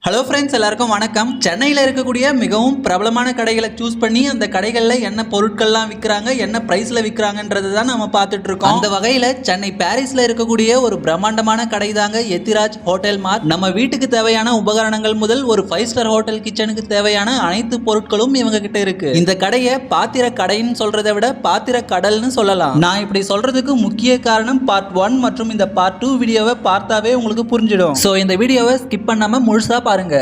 Hello friends, எல்லாருக்கும் வணக்கம். சென்னையில் இருக்கக்கூடிய மிகவும் பிரபலமான கடைகளை சூஸ் பண்ணி அந்த கடைகளில் என்ன பொருட்கள்லாம் விற்கிறாங்க, என்ன ப்ரைஸில் விற்கிறாங்கன்றது தான் நம்ம பார்த்துட்டு இருக்கோம். அந்த வகையில் சென்னை பாரிஸில் இருக்கக்கூடிய ஒரு பிரம்மாண்டமான கடை தாங்க எத்திராஜ் ஹோட்டல் மார்ட். நம்ம வீட்டுக்கு தேவையான உபகரணங்கள் முதல் ஒரு 5 ஸ்டார் ஹோட்டல் கிச்சனுக்கு தேவையான அனைத்து பொருட்களும் இவங்க கிட்ட இருக்கு. இந்த கடையை பாத்திர கடைன்னு சொல்றதை விட பாத்திர கடல்னு சொல்லலாம். நான் இப்படி சொல்றதுக்கு முக்கிய காரணம் பார்ட் 1 மற்றும் இந்த பார்ட் 2 வீடியோவை பார்த்தாவே உங்களுக்கு புரிஞ்சிடும். ஸோ இந்த வீடியோவை ஸ்கிப் பண்ணாம முழுசா பாருங்க.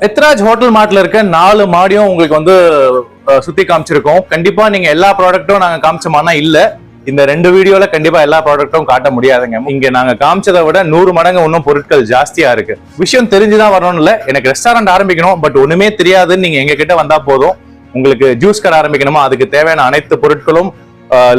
எத்ராஜ் ஹோட்டல் மார்ட்ல இருக்க 4 மாடியும் உங்களுக்கு வந்து சுத்தி காமிச்சிருக்கோம். கண்டிப்பா நீங்க எல்லா ப்ராடக்ட்டும் நாங்க காமிச்சோம்னா இல்ல, இந்த 2 வீடியோல கண்டிப்பா எல்லா ப்ராடக்ட்டும் காட்ட முடியாதுங்க. இங்க நாங்க காமிச்சதை விட 100 மடங்கு இன்னும் பொருட்கள் ஜாஸ்தியா இருக்கு. விஷயம் தெரிஞ்சுதான் வரணும் இல்ல, எனக்கு ரெஸ்டாரண்ட் ஆரம்பிக்கணும் பட் ஒண்ணுமே தெரியாதுன்னு நீங்க எங்க கிட்ட வந்தா போதும். உங்களுக்கு ஜூஸ் கடை ஆரம்பிக்கணுமா, அதுக்கு தேவையான அனைத்து பொருட்களும்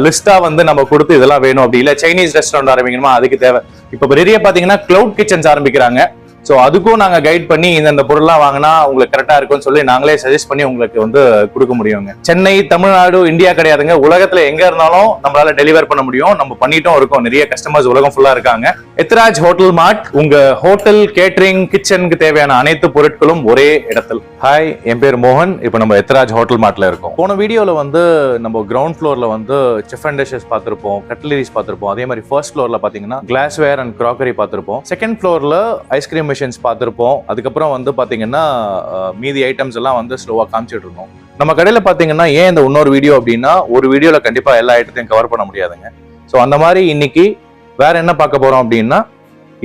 லிஸ்டா வந்து நம்ம கொடுத்து இதெல்லாம் வேணும். அப்படி இல்ல சைனீஸ் ரெஸ்டாரண்ட் ஆரம்பிக்கணுமா, அதுக்கு தேவை. இப்ப நிறைய பாத்தீங்கன்னா கிளவுட் கிச்சன்ஸ் ஆரம்பிக்கிறாங்க. ஸோ அதுக்கும் நாங்கள் கைட் பண்ணி இந்த பொருள்லாம் வாங்கினா உங்களுக்கு கரெக்டாக இருக்கும்னு சொல்லி நாங்களே சஜஸ்ட் பண்ணி உங்களுக்கு வந்து கொடுக்க முடியுங்க. சென்னை, தமிழ்நாடு, இந்தியா கிடையாதுங்க, உலகத்துல எங்க இருந்தாலும் நம்மளால டெலிவர் பண்ண முடியும். நம்ம பண்ணிட்டும் இருக்கோம். நிறைய கஸ்டமர்ஸ் உலகம் ஃபுல்லா இருக்காங்க. எத்ராஜ் ஹோட்டல் மார்ட், உங்க ஹோட்டல் கேட்டரிங் கிச்சனுக்கு தேவையான அனைத்து பொருட்களும் ஒரே இடத்தில். ஹாய், என் பேர் மோகன். இப்போ நம்ம எத்ராஜ் ஹோட்டல் மார்ட்ல இருக்கோம். போன வீடியோல வந்து நம்ம கிரவுண்ட் ஃப்ளோர்ல வந்து செஃப் அண்ட் டிஷஸ் பார்த்திருப்போம், கட்லரிஸ் பார்த்திருப்போம். அதே மாதிரி ஃபர்ஸ்ட் ஃப்ளோர்ல பாத்தீங்கன்னா கிளாஸ்வேர் அண்ட் கிராக்கரி பார்த்திருப்போம். செகண்ட் ஃப்ளோர்ல ஐஸ்கிரீம் மிஷின்ஸ் பார்த்திருப்போம். அதுக்கப்புறம் வந்து பாத்தீங்கன்னா மீதி ஐட்டம்ஸ் எல்லாம் வந்து ஸ்லோவா காமிச்சிட்டு இருக்கோம். நம்ம கடையில பாத்தீங்கன்னா ஏன் இந்த இன்னொரு வீடியோ அப்படின்னா, ஒரு வீடியோல கண்டிப்பா எல்லா ஐட்டத்தையும் கவர் பண்ண முடியாதுங்க. ஸோ அந்த மாதிரி இன்னைக்கு வேற என்ன பார்க்க போறோம் அப்படின்னா,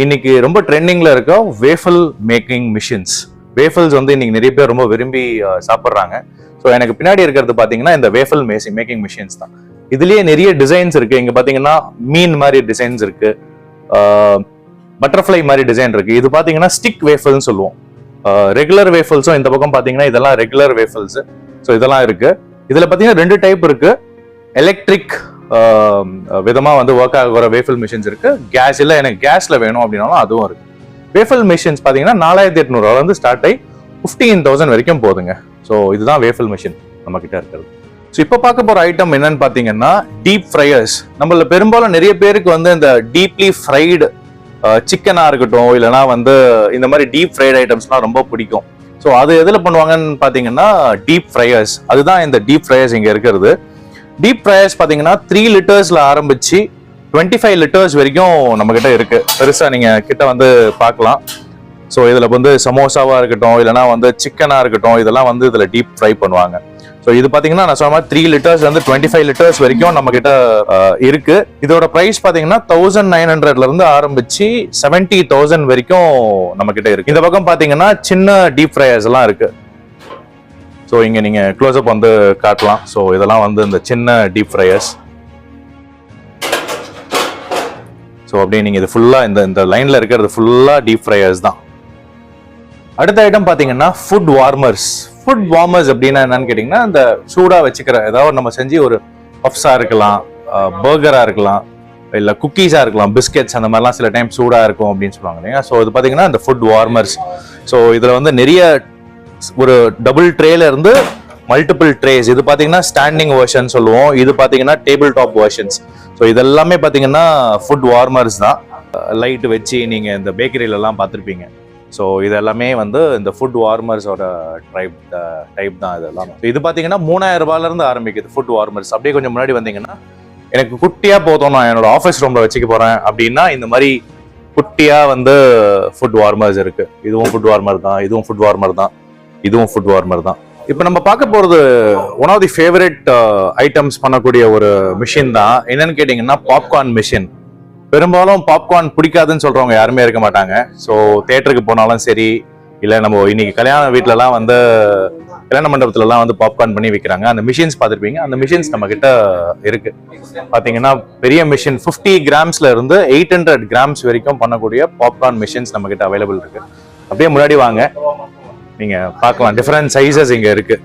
இன்னைக்கு ரொம்ப ட்ரெண்டிங்ல இருக்க வேஃபிள் மேக்கிங் மிஷின்ஸ். வேஃபிள்ஸ் வந்து இன்னைக்கு நிறைய பேர் ரொம்ப விரும்பி சாப்பிட்றாங்க. ஸோ எனக்கு பின்னாடி இருக்கிறது பாத்தீங்கன்னா இந்த வேஃபிள் மேக்கிங் மிஷின்ஸ் தான். இதுலயே நிறைய டிசைன்ஸ் இருக்கு. இங்க பாத்தீங்கன்னா மீன் மாதிரி டிசைன்ஸ் இருக்கு, பட்டர்ஃப்ளை மாதிரி டிசைன் இருக்கு. இது பாத்தீங்கன்னா ஸ்டிக் வேஃபிள்னு சொல்லுவோம். ரெகுலர் வேஃபிள்ஸும் இந்த பக்கம் பாத்தீங்கன்னா இதெல்லாம் ரெகுலர் வேஃபிள்ஸ். ஸோ இதெல்லாம் இருக்கு. இதுல பாத்தீங்கன்னா 2 டைப் இருக்கு. எலக்ட்ரிக் விதமா வந்து ஒர்க் ஆகிற வேஃபிள் மிஷின்ஸ் இருக்கு. கேஸ் இல்ல எனக்கு கேஸ்ல வேணும் அப்படின்னாலும் அதுவும் இருக்கு. வேஃபிள் மிஷின்ஸ் பாத்தீங்கன்னா 4800 வந்து ஸ்டார்ட் ஆகி 15,000 வரைக்கும் போகுதுங்க. ஸோ இதுதான் வேஃபிள் மிஷின் நம்ம கிட்ட இருக்கிறது. ஸோ இப்போ பார்க்க போற ஐட்டம் என்னன்னு பாத்தீங்கன்னா டீப் ஃப்ரையர்ஸ். நம்மள பெரும்பாலும் நிறைய பேருக்கு வந்து இந்த டீப்லி ஃப்ரைடு சிக்கனா இருக்கட்டும், இல்லைன்னா வந்து இந்த மாதிரி டீப் ஃப்ரைட் ஐட்டம்ஸ்லாம் ரொம்ப பிடிக்கும். ஸோ அது எதுல பண்ணுவாங்கன்னு பாத்தீங்கன்னா டீப் ஃப்ரையர்ஸ். அதுதான் இந்த டீப் ஃப்ரையர்ஸ் இங்க இருக்கிறது. டீப் ஃப்ரையர்ஸ் பாத்தீங்கன்னா 3 லிட்டர்ஸ்ல ஆரம்பிச்சு 25 லிட்டர்ஸ் வரைக்கும் நம்ம கிட்ட இருக்கு. பெருசா நீங்க கிட்ட வந்து பார்க்கலாம். ஸோ இதுல வந்து சமோசாவா இருக்கட்டும், இல்லைன்னா வந்து சிக்கனா இருக்கட்டும், இதெல்லாம் வந்து இதுல டீப் ஃப்ரை பண்ணுவாங்க. ஸோ இது பாத்தீங்கன்னா நான் சொன்ன மாதிரி 3 லிட்டர்ஸ் வந்து 25 லிட்டர்ஸ் வரைக்கும் நம்ம கிட்ட இருக்கு. இதோட பிரைஸ் பாத்தீங்கன்னா 1900ல இருந்து ஆரம்பிச்சு 70,000 வரைக்கும் நம்ம கிட்ட இருக்கு. இந்த பக்கம் பாத்தீங்கன்னா சின்ன டீப் ஃப்ரையர்ஸ் எல்லாம் இருக்கு. ஸோ இங்க நீங்க க்ளோஸ்அப் வந்து காட்டலாம். ஸோ இதெல்லாம் வந்து இந்த சின்ன டீப் ஃப்ரையர்ஸ். ஸோ அப்படியே நீங்க இது ஃபுல்லா இந்த லைன்ல இருக்கிறது ஃபுல்லா டீப் ஃப்ரையர்ஸ் தான். அடுத்த ஐட்டம் பாத்தீங்கன்னா ஃபுட் வார்மர்ஸ். ஃபுட் வார்மர்ஸ் அப்படின்னா என்னன்னு கேட்டீங்கன்னா, இந்த சூடா வச்சுக்கிற ஏதாவது நம்ம செஞ்சு ஒரு பப்ஸா இருக்கலாம், பர்கரா இருக்கலாம், இல்ல குக்கீஸா இருக்கலாம், பிஸ்கெட்ஸ் அந்த மாதிரிலாம் சில டைம் சூடா இருக்கும் அப்படின்னு சொல்லுவாங்க இல்லையா. ஸோ இது பாத்தீங்கன்னா இந்த ஃபுட் வார்மர்ஸ். ஸோ இதுல வந்து நிறைய ஒரு டபுள் ட்ரேல இருந்து மல்டிபிள் ட்ரேஸ். இது பாத்தீங்கன்னா ஸ்டாண்டிங் வெர்ஷன் சொல்லுவோம், இது பாத்தீங்கன்னா டேபிள் டாப் வெர்ஷன்ஸ். ஸோ இதெல்லாமே பாத்தீங்கன்னா ஃபுட் வார்மர்ஸ் தான். லைட் வச்சு நீங்க இந்த பேக்கரியில எல்லாம் பார்த்துருப்பீங்க. ஸோ இது எல்லாமே வந்து இந்த ஃபுட் வார்மர்ஸோட டைப் தான் இதெல்லாம். இது பாத்தீங்கன்னா 3000 ரூபாயில இருந்து ஆரம்பிக்குது ஃபுட் வார்மர்ஸ். அப்படியே கொஞ்சம் முன்னாடி வந்தீங்கன்னா, எனக்கு குட்டியா போதும், நான் என்னோட ஆஃபீஸ் ரூம்ல வச்சுக்க போறேன் அப்படின்னா இந்த மாதிரி குட்டியா வந்து ஃபுட் வார்மர்ஸ் இருக்கு. இதுவும் ஃபுட் வார்மர் தான், இதுவும் ஃபுட் வார்மர் தான், இதுவும் ஃபுட் வார்மர் தான். இப்போ நம்ம பார்க்க போறது one of the favourite items பண்ணக்கூடிய ஒரு மிஷின் தான். என்னன்னு கேட்டீங்கன்னா பாப்கார்ன் மிஷின். பெரும்பாலும் பாப்கார்ன் பிடிக்காதுன்னு சொல்றவங்க யாருமே இருக்க மாட்டாங்க. ஸோ தேட்டருக்கு போனாலும் சரி, இல்லை நம்ம இன்னைக்கு கல்யாண வீட்டிலலாம் வந்து கல்யாண மண்டபத்துலலாம் வந்து பாப்கார்ன் பண்ணி விற்கிறாங்க. அந்த மிஷின்ஸ் பார்த்துருப்பீங்க. அந்த மிஷின்ஸ் நம்ம கிட்ட இருக்கு. பார்த்தீங்கன்னா பெரிய மிஷின் 50 கிராம்ஸ்ல இருந்து 800 கிராம்ஸ் வரைக்கும் பண்ணக்கூடிய பாப்கார்ன் மிஷின்ஸ் நம்ம கிட்ட அவைலபிள் இருக்கு. அப்படியே முன்னாடி வாங்க, நீங்க பார்க்கலாம். டிஃபரெண்ட் சைஸஸ் இங்க இருக்கு.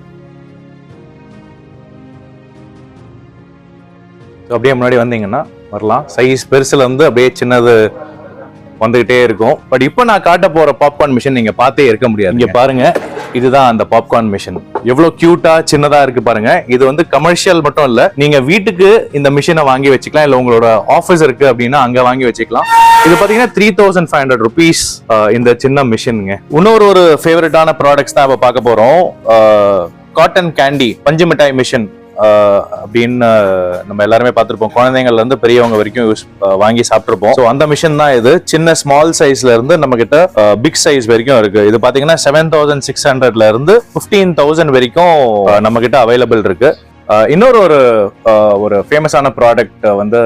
அப்படியே முன்னாடி வந்தீங்கன்னா வரலாம். சைஸ் பெருசுல இருந்து அப்படியே சின்னது வந்துகிட்டே இருக்கும். பட் இப்போ நான் காட்ட போற பாப்கார்ன் மிஷின் நீங்க பார்த்தே இருக்க முடியாது. இங்க பாருங்க, இதுதான் அந்த பாப்கார்ன் மிஷின். எவ்வளவு கியூட்டா சின்னதா இருக்கு பாருங்க. இது வந்து கமர்ஷியல் மட்டும் இல்ல, நீங்க வீட்டுக்கு இந்த மிஷினை வாங்கி வச்சுக்கலாம், இல்ல உங்களோட ஆஃபீஸ் இருக்கு அப்படின்னா அங்க வாங்கி வச்சுக்கலாம். இது பாத்தீங்கன்னா 3500 rupees இந்த சின்ன மிஷினுங்க. இன்னொரு ஃபேவரட்டான ப்ராடக்ட்ஸ் தான் இப்ப பார்க்க போறோம். காட்டன் கேண்டி பஞ்சு மிட்டாய் மிஷின் அப்படின்னு நம்ம எல்லாருமே பார்த்திருப்போம். குழந்தைங்கள்ல இருந்து பெரியவங்க வரைக்கும் வாங்கி சாப்பிட்டுருப்போம். ஸோ அந்த மிஷின் தான் இது. சின்ன ஸ்மால் சைஸ்ல இருந்து நம்ம கிட்ட பிக் சைஸ் வரைக்கும் இருக்கு. இது பாத்தீங்கன்னா 7600ல இருந்து 15000 வரைக்கும் நம்ம கிட்ட அவைலபிள் இருக்கு. இன்னொரு ஒரு ஃபேமஸான ப்ராடக்ட் வந்து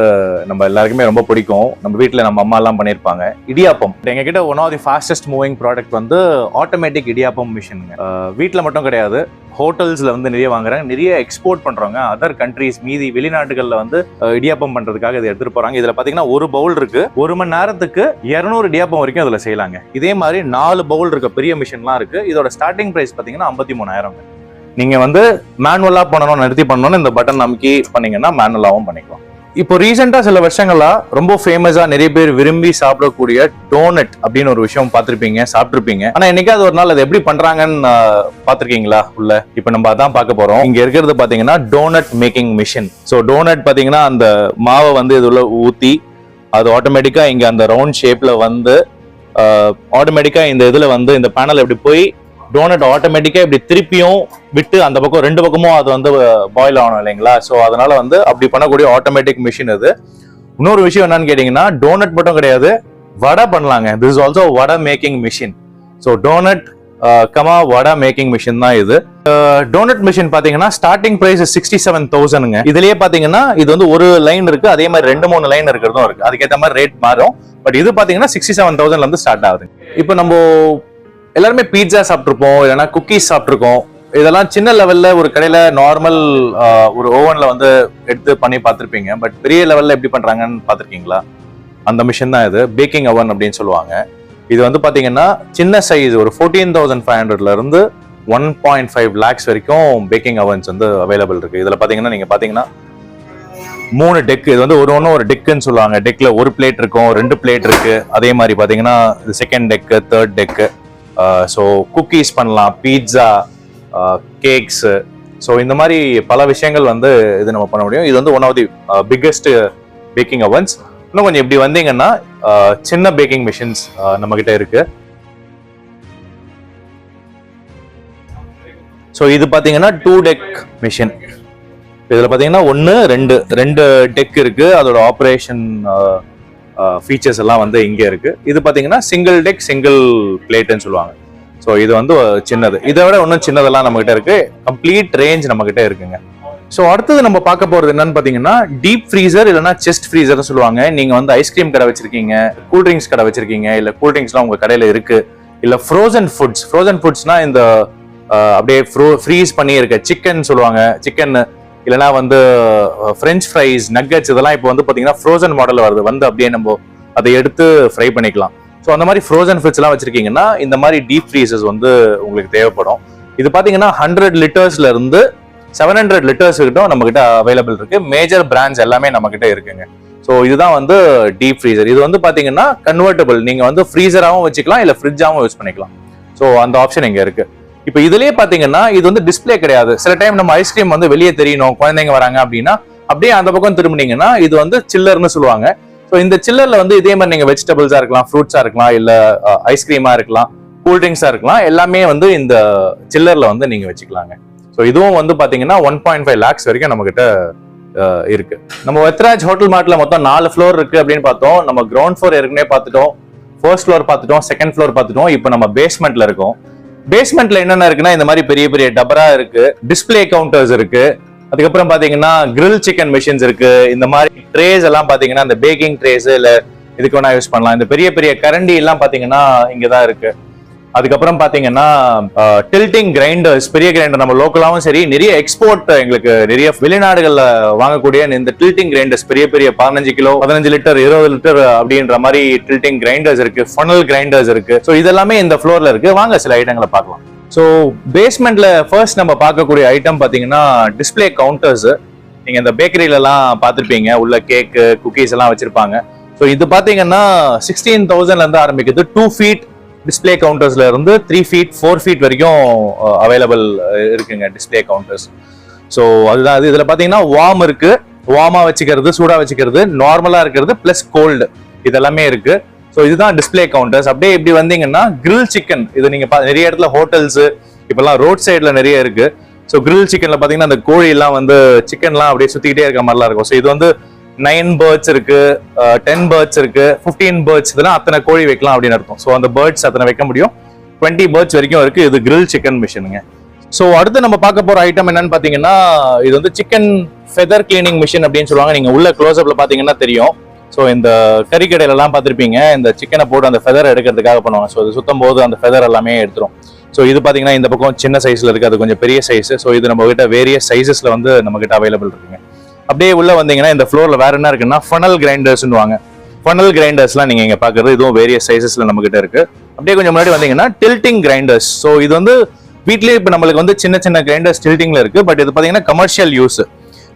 நம்ம எல்லாருக்குமே ரொம்ப பிடிக்கும். நம்ம வீட்டில் நம்ம அம்மா எல்லாம் பண்ணியிருப்பாங்க, இடியாப்பம். எங்க கிட்ட one of the fastest moving product வந்து ஆட்டோமேட்டிக் இடியாப்பம் மிஷினுங்க. வீட்டில் மட்டும் கிடையாது, ஹோட்டல்ஸ்ல வந்து நிறைய வாங்குறாங்க, நிறைய எக்ஸ்போர்ட் பண்றாங்க அதர் கண்ட்ரீஸ், மீதி வெளிநாட்டுகள்ல வந்து இடியாப்பம் பண்றதுக்காக இதை எடுத்துட்டு போறாங்க. இதுல பாத்தீங்கன்னா ஒரு பவுல் இருக்கு, 1 மணி நேரத்துக்கு 200 இடியாப்பம் வரைக்கும் இதுல செய்யலாங்க. இதே மாதிரி 4 பவுல் இருக்க பெரிய மிஷின்லாம் இருக்கு. இதோட ஸ்டார்டிங் பிரைஸ் பாத்தீங்கன்னா 53000. நீங்க வந்து மேனுவலா பண்ணணும், நிறுத்தி பண்ணணும்னு இந்த பட்டன் அமுக்கி பண்ணீங்கன்னா மேனுவலாவும் பண்ணிக்கலாம். இப்போ ரீசெண்டா சில வருஷங்களா ரொம்ப ஃபேமஸா நிறைய பேர் விரும்பி சாப்பிடக்கூடிய டோனட் அப்படின்னு ஒரு விஷயம் பார்த்திருப்பீங்க, சாப்பிட்டிருப்பீங்க. ஆனா என்னைக்காவது ஒரு நாள் அதை எப்படி பண்றாங்கன்னு பாத்திருக்கீங்களா உள்ள? இப்ப நம்ம அதான் பார்க்க போறோம். இங்க இருக்கிறது பாத்தீங்கன்னா donut making machine. So donut பாத்தீங்கன்னா அந்த மாவை வந்து இதுல ஊத்தி அது ஆட்டோமேட்டிக்கா இங்க அந்த ரவுண்ட் ஷேப்ல வந்து ஆட்டோமேட்டிக்கா இந்த இதுல வந்து இந்த பேனல் எப்படி போய் டோனட் ஆட்டோமேட்டிக்கா இப்படி திருப்பியும் விட்டு அந்த பக்கம் 2 பக்கமும் அது வந்து பாயில் ஆகணும் இல்லைங்களா? ஸோ அதனால வந்து அப்படி பண்ணக்கூடிய ஆட்டோமேட்டிக் மிஷின் இது. இன்னொரு விஷயம் என்னன்னு கேட்டீங்கன்னா, டோனட் மட்டும் கிடையாது, வடை பண்ணலாங்க. This is also vada making machine. So donut vada making machine தான் இது. டோனட் மிஷின் பாத்தீங்கன்னா ஸ்டார்டிங் பிரைஸ் 67,000ங்க. இதுலயே பாத்தீங்கன்னா இது வந்து ஒரு லைன் இருக்கு, அதே மாதிரி 2-3 லைன் இருக்கிறதும் இருக்கு. அதுக்கேற்ற மாதிரி ரேட் மாறும். பட் இது பாத்தீங்கன்னா 67,000ல இருந்து ஸ்டார்ட் ஆகுது. இப்போ நம்ம எல்லாருமே பீட்சா சாப்பிட்டுருப்போம், இல்லைன்னா குக்கீஸ் சாப்பிட்டுருக்கோம். இதெல்லாம் சின்ன லெவல்ல ஒரு கடையில நார்மல் ஒரு ஓவன்ல வந்து எடுத்து பண்ணி பார்த்துருப்பீங்க. பட் பெரிய லெவல்ல எப்படி பண்றாங்கன்னு பார்த்துருக்கீங்களா? அந்த மிஷின் தான் இது, பேக்கிங் அவன் அப்படின்னு சொல்லுவாங்க. இது வந்து பாத்தீங்கன்னா சின்ன சைஸ் ஒரு 14,500ல இருந்து 1.5 lakhs வரைக்கும் பேக்கிங் அவன்ஸ் வந்து அவைலபிள் இருக்கு. இதுல பாத்தீங்கன்னா நீங்க பாத்தீங்கன்னா 3 டெக், இது வந்து ஒரு டெக்குன்னு சொல்லுவாங்க. டெக்ல ஒரு பிளேட் இருக்கும், 2 பிளேட் இருக்கு. அதே மாதிரி பாத்தீங்கன்னா second deck, third deck. So cookies பண்ணலாம், பீட்சா, கேக்ஸ். ஸோ இந்த மாதிரி பல விஷயங்கள் வந்து இது நம்ம பண்ண முடியும். இது வந்து one of the biggest baking ovens. இன்னும் கொஞ்சம் இப்படி வந்தீங்கன்னா சின்ன பேக்கிங் மிஷின்ஸ் நம்ம கிட்ட இருக்கு. ஸோ இது பாத்தீங்கன்னா 2 டெக் மிஷின். இதுல பாத்தீங்கன்னா 2 டெக் இருக்கு. அதோட ஆப்ரேஷன் ஃபீச்சர்ஸ் எல்லாம் வந்து இங்க இருக்கு. இது பாத்தீங்கன்னா சிங்கிள் டெக் சிங்கிள் பிளேட்னு சொல்லுவாங்க. ஸோ இது வந்து சின்னது. இதை விட இன்னும் சின்னதெல்லாம் நம்ம கிட்ட இருக்கு. கம்ப்ளீட் ரேஞ்ச் நம்ம கிட்ட இருக்குங்க. ஸோ அடுத்தது நம்ம பார்க்க போறது என்னன்னு பாத்தீங்கன்னா டீப் ஃப்ரீசர் இல்லைன்னா செஸ்ட் ஃப்ரீசர் சொல்லுவாங்க. நீங்க வந்து ஐஸ்கிரீம் கடை வச்சிருக்கீங்க, கூல்ட்ரிங்க்ஸ் கடை வச்சிருக்கீங்க, இல்ல கூல்ட்ரிங்க்ஸ்லாம் உங்க கடையில இருக்கு, இல்ல ஃப்ரோசன் ஃபுட்ஸ்னா இந்த அப்படியே ஃப்ரீஸ் பண்ணி இருக்க சிக்கன் சொல்லுவாங்க, சிக்கன் இல்லைன்னா வந்து ஃப்ரெஞ்ச் ஃப்ரைஸ், நக்கட்ஸ், இதெல்லாம் இப்போ வந்து பாத்தீங்கன்னா ஃப்ரோசன் மாடல் வருது. வந்து அப்படியே நம்ம அதை எடுத்து ஃப்ரை பண்ணிக்கலாம். ஸோ அந்த மாதிரி ஃப்ரோசன் ஃபுட்ஸ் எல்லாம் வச்சிருக்கீங்கன்னா இந்த மாதிரி டீப் ஃப்ரீசர்ஸ் வந்து உங்களுக்கு தேவைப்படும். இது பாத்தீங்கன்னா 100 லிட்டர்ஸ்ல இருந்து 700 லிட்டர்ஸ் கிட்ட நம்ம கிட்ட அவைலபிள் இருக்கு. மேஜர் பிராண்ட்ஸ் எல்லாமே நம்ம கிட்ட இருக்குங்க. ஸோ இதுதான் வந்து டீப் ஃப்ரீசர். இது வந்து பாத்தீங்கன்னா கன்வெர்டபிள், நீங்க வந்து ஃப்ரீசராகவும் வச்சுக்கலாம், இல்ல ஃப்ரிட்ஜாவும் யூஸ் பண்ணிக்கலாம். ஸோ அந்த ஆப்ஷன் இங்க இருக்கு. இப்போ இதுலயே பாத்தீங்கன்னா இது வந்து டிஸ்பிளே கிடையாது. சில டைம் நம்ம ஐஸ்கிரீம் வந்து வெளியே தெரியணும், குழந்தைங்க வராங்க அப்படின்னா அப்படியே அந்த பக்கம் திரும்பினீங்கன்னா இது வந்து சில்லர்னு சொல்லுவாங்க. ஸோ இந்த சில்லர்ல வந்து இதே மாதிரி நீங்க வெஜிடபிள்ஸா இருக்கலாம், ஃப்ரூட்ஸா இருக்கலாம், இல்ல ஐஸ்கிரீமா இருக்கலாம், கூல்ட்ரிங்க்ஸா இருக்கலாம், எல்லாமே வந்து இந்த சில்லர்ல வந்து நீங்க வச்சுக்கலாங்க. ஸோ இதுவும் வந்து பாத்தீங்கன்னா 1.5 lakhs வரைக்கும் நம்ம கிட்ட இருக்கு. நம்ம எத்ராஜ் ஹோட்டல் மார்ட்ல மொத்தம் 4 ஃப்ளோர் இருக்கு அப்படின்னு பார்த்தோம். நம்ம கிரவுண்ட் ஃப்ளோர் ஏற்கனவே பார்த்துட்டோம், ஃபர்ஸ்ட் ஃப்ளோர் பார்த்துட்டோம், செகண்ட் ஃப்ளோர் பார்த்துட்டோம். இப்போ நம்ம பேஸ்மெண்ட்ல இருக்கோம். பேஸ்மெண்ட்ல என்னென்ன இருக்குன்னா இந்த மாதிரி பெரிய பெரிய டபரா இருக்கு, டிஸ்பிளே கவுண்டர்ஸ் இருக்கு, அதுக்கப்புறம் பாத்தீங்கன்னா கிரில் சிக்கன் மிஷின்ஸ் இருக்கு. இந்த மாதிரி ட்ரேஸ் எல்லாம் பாத்தீங்கன்னா இந்த பேக்கிங் ட்ரேஸ் இல்ல இதுக்கு வேணா யூஸ் பண்ணலாம். இந்த பெரிய பெரிய கரண்டி எல்லாம் பாத்தீங்கன்னா இங்கதான் இருக்கு. அதுக்கப்புறம் பாத்தீங்கன்னா டில்டிங் கிரைண்டர்ஸ், பெரிய கிரைண்டர் நம்ம லோக்கலாவும் சரி, நிறைய எக்ஸ்போர்ட் எங்களுக்கு நிறைய வெளிநாடுகள்ல வாங்கக்கூடிய இந்த டில்டிங் கிரைண்டர்ஸ், பெரிய பெரிய 15 கிலோ 15 லிட்டர் 20 லிட்டர் அப்படின்ற மாதிரி டில்டிங் கிரைண்டர்ஸ் இருக்கு, ஃபனல் கிரைண்டர்ஸ் இருக்கு. ஸோ இதெல்லாமே இந்த ஃப்ளோர்ல இருக்கு. வாங்க சில ஐட்டங்களை பார்க்கலாம். ஸோ பேஸ்மெண்ட்ல ஃபர்ஸ்ட் நம்ம பார்க்கக்கூடிய ஐட்டம் பாத்தீங்கன்னா டிஸ்பிளே கவுண்டர்ஸ். நீங்க இந்த பேக்கரியில எல்லாம் பார்த்துருப்பீங்க, உள்ள கேக்கு குக்கீஸ் எல்லாம் வச்சிருப்பாங்க. ஸோ ஸோ இது பாத்தீங்கன்னா 16,000ல இருந்து ஆரம்பிக்குது. 2 feet டிஸ்பிளே கவுண்டர்ஸ்ல இருந்து 3 feet 4 feet வரைக்கும் அவைலபிள் இருக்குங்க டிஸ்பிளே கவுண்டர்ஸ். ஸோ அதுதான் அது. இதுல பாத்தீங்கன்னா வார்ம் இருக்கு, வார்மா வச்சுக்கிறது, சூடா வச்சுக்கிறது, நார்மலா இருக்கிறது, பிளஸ் கோல்டு, இதெல்லாமே இருக்கு. ஸோ இதுதான் டிஸ்பிளே கவுண்டர்ஸ். அப்படியே இப்படி வந்தீங்கன்னா கிரில் சிக்கன், இது நீங்க நிறைய இடத்துல ஹோட்டல்ஸ் இப்பெல்லாம் ரோட் சைட்ல நிறைய இருக்கு. ஸோ கிரில் சிக்கன்ல பாத்தீங்கன்னா அந்த கோழி எல்லாம் வந்து சிக்கன்லாம் அப்படியே சுத்திக்கிட்டே இருக்க மாதிரிலாம் இருக்கும். ஸோ இது வந்து 9 birds இருக்கு, 10 birds இருக்கு, 15 birds, இதெல்லாம் அத்தனை கோழி வைக்கலாம் அப்படின்னு அர்த்தம். ஸோ அந்த பேர்ட்ஸ் அத்தனை வைக்க முடியும். 20 birds வரைக்கும் இருக்கு. இது கிரில் சிக்கன் மிஷினுங்க. ஸோ அடுத்து நம்ம பார்க்க போற ஐட்டம் என்னன்னு பாத்தீங்கன்னா, இது வந்து சிக்கன் ஃபெதர் கிளீனிங் மிஷின் அப்படின்னு சொல்லுவாங்க. நீங்க உள்ள க்ளோஸ்அப்ல பாத்தீங்கன்னா தெரியும். ஸோ இந்த கறிக்கடையில எல்லாம் பார்த்திருப்பீங்க, இந்த சிக்கனை போட்டு அந்த ஃபெதர் எடுக்கிறதுக்காக பண்ணுவாங்க. ஸோ இது சுத்தம் போது அந்த ஃபெதர் எல்லாமே எடுத்துரும். ஸோ இது பாத்தீங்கன்னா இந்த பக்கம் சின்ன சைஸ்ல இருக்கு, அது கொஞ்சம் பெரிய சைஸ். ஸோ இது நம்ம கிட்ட வேரியஸ் சைசஸ்ல வந்து நம்ம கிட்ட அவைலபிள் இருக்குங்க. அப்படியே உள்ள வந்தீங்கன்னா இந்த ஃப்ளோர்ல வேற என்ன இருக்குன்னா ஃபனல் கிரைண்டர்ஸ்னு வாங்க. ஃபனல் கிரைண்டர்ஸ்லாம் நீங்க இங்க பாக்குறது, இதுவும் வேரியஸ் சைசஸ்ல நம்ம கிட்ட இருக்கு. அப்படியே கொஞ்சம் முன்னாடி வந்தீங்கன்னா டில்டிங் கிரைண்டர்ஸ். ஸோ இது வந்து வீட்லயே இப்ப நம்மளுக்கு வந்து சின்ன சின்ன கிரைண்டர்ஸ் டில்டிங்ல இருக்கு. பட் இது பாத்தீங்கன்னா கமர்ஷியல் யூஸ்.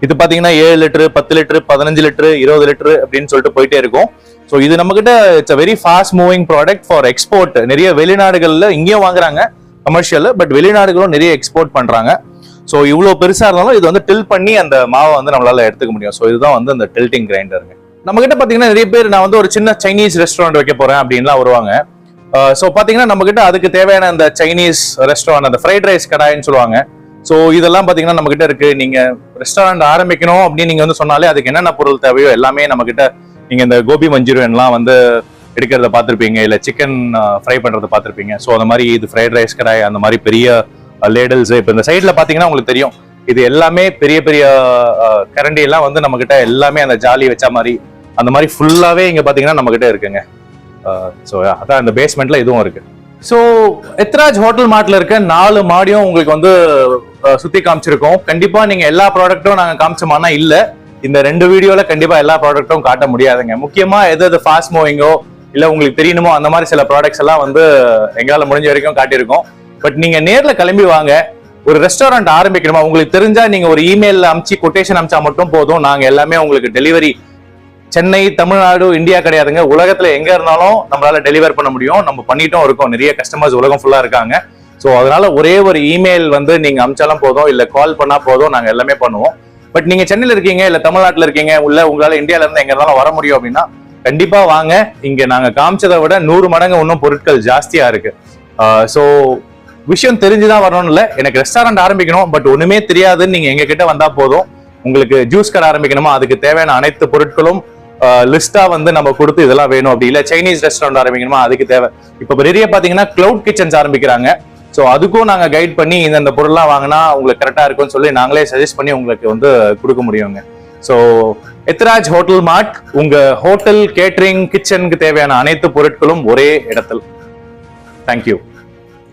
இது பாத்தீங்கன்னா 7 லிட்டர், 10 லிட்டர், 15 லிட்டர், 20 லிட்டர் அப்படின்னு சொல்லிட்டு போயிட்டே இருக்கும். ஸோ இது நம்ம கிட்ட it's a very fast moving product for export. நிறைய வெளிநாடுகள்ல இங்கேயும் வாங்குறாங்க கமர்ஷியல், பட் வெளிநாடுகளும் நிறைய எக்ஸ்போர்ட் பண்றாங்க. ஸோ இவ்வளவு பெருசா இருந்தாலும் இது வந்து டில் பண்ணி அந்த மாவை வந்து நம்மளால எடுத்துக்க முடியும். ஸோ இதுதான் வந்து அந்த டில்டிங் கிரைண்டருங்க. நம்ம கிட்ட பாத்தீங்கன்னா நிறைய பேர் நான் வந்து ஒரு சின்ன சைனீஸ் ரெஸ்டாரண்ட் வைக்க போறேன் அப்படின்லாம் வருவாங்க. ஸோ பாத்தீங்கன்னா நம்ம கிட்ட அதுக்கு தேவையான அந்த சைனீஸ் ரெஸ்டாரண்ட், அந்த ஃப்ரைட் ரைஸ் கடாயின்னு சொல்லுவாங்க. ஸோ இதெல்லாம் பாத்தீங்கன்னா நம்ம கிட்ட இருக்கு. நீங்க ரெஸ்டாரண்ட் ஆரம்பிக்கணும் அப்படின்னு நீங்க வந்து சொன்னாலே அதுக்கு என்னென்ன பொருள் தேவையோ எல்லாமே நம்ம கிட்ட. நீங்க இந்த கோபி மஞ்சூரியன்லாம் வந்து எடுக்கிறத பார்த்துருப்பீங்க, இல்லை சிக்கன் ஃப்ரை பண்றதை பார்த்துருப்பீங்க. ஸோ அந்த மாதிரி இது ஃப்ரைட் ரைஸ் கடாய், அந்த மாதிரி பெரிய லேடல்ஸ். இப்போ இந்த சைட்ல பாத்தீங்கன்னா உங்களுக்கு தெரியும், இது எல்லாமே பெரிய பெரிய கரண்டி எல்லாம் வந்து நம்ம கிட்ட எல்லாமே அந்த ஜாலி வச்ச மாதிரி அந்த மாதிரி ஃபுல்லாவே இங்க பாத்தீங்கன்னா நம்ம கிட்ட இருக்குங்க. ஸோ அதான் இந்த பேஸ்மெண்ட்ல இதுவும் இருக்கு. ஸோ எத்ராஜ் ஹோட்டல் மார்ட்ல இருக்க 4 மாடியும் உங்களுக்கு வந்து சுத்தி காமிச்சிருக்கோம். கண்டிப்பா நீங்க எல்லா ப்ராடக்ட்டும் நாங்க காமிச்சோமானா இல்ல, இந்த 2 வீடியோல கண்டிப்பா எல்லா ப்ராடக்ட்டும் காட்ட முடியாதுங்க. முக்கியமா எது ஃபாஸ்ட் மூவிங்கோ இல்ல உங்களுக்கு தெரியணுமோ அந்த மாதிரி சில ப்ராடக்ட்ஸ் எல்லாம் வந்து எங்களால முடிஞ்ச வரைக்கும் காட்டியிருக்கோம். பட் நீங்க நேர்ல கிளம்பி வாங்க. ஒரு ரெஸ்டாரண்ட் ஆரம்பிக்கணுமா உங்களுக்கு தெரிஞ்சா நீங்க ஒரு இமெயில்ல அமிச்சு கொட்டேஷன் அமிச்சா மட்டும் போதும். நாங்க எல்லாமே உங்களுக்கு டெலிவரி, சென்னை, தமிழ்நாடு, இந்தியா கிடையாதுங்க, உலகத்துல எங்க இருந்தாலும் நம்மளால டெலிவர் பண்ண முடியும். நம்ம பண்ணிட்டும் இருக்கோம். நிறைய கஸ்டமர்ஸ் உலகம் ஃபுல்லா இருக்காங்க. ஸோ அதனால ஒரே ஒரு இமெயில் வந்து நீங்க அமிச்சாலும் போதும், இல்ல கால் பண்ணா போதும், நாங்க எல்லாமே பண்ணுவோம். பட் நீங்க சென்னையில இருக்கீங்க, இல்ல தமிழ்நாட்டுல இருக்கீங்க, உள்ள உங்களால இந்தியால இருந்து எங்க இருந்தாலும் வர முடியும் அப்படின்னா கண்டிப்பா வாங்க. இங்க நாங்க காமிச்சதை விட 100 மடங்கு இன்னும் பொருட்கள் ஜாஸ்தியா இருக்கு. ஸோ விஷயம் தெரிஞ்சுதான் வரணும்னு இல்ல, எனக்கு ரெஸ்டாரண்ட் ஆரம்பிக்கணும் பட் ஒண்ணுமே தெரியாதுன்னு நீங்க எங்க கிட்ட வந்தா போதும். உங்களுக்கு ஜூஸ் கடை ஆரம்பிக்கணுமா, அதுக்கு தேவையான அனைத்து பொருட்களும் லிஸ்டா வந்து நம்ம கொடுத்து இதெல்லாம் வேணும். அப்படி இல்ல சைனீஸ் ரெஸ்டாரண்ட் ஆரம்பிக்கணுமா, அதுக்கு தேவை. இப்ப நிறைய பாத்தீங்கன்னா கிளவுட் கிச்சன்ஸ் ஆரம்பிக்கிறாங்க. ஸோ அதுக்கும் நாங்க கைட் பண்ணி இந்த பொருள்லாம் வாங்கினா உங்களுக்கு கரெக்டா இருக்கும்னு சொல்லி நாங்களே சஜஸ்ட் பண்ணி உங்களுக்கு வந்து கொடுக்க முடியுங்க. ஸோ எத்ராஜ் ஹோட்டல் மார்ட், உங்க ஹோட்டல் கேட்டரிங் கிச்சனுக்கு தேவையான அனைத்து பொருட்களும் ஒரே இடத்தில். தேங்க்யூ.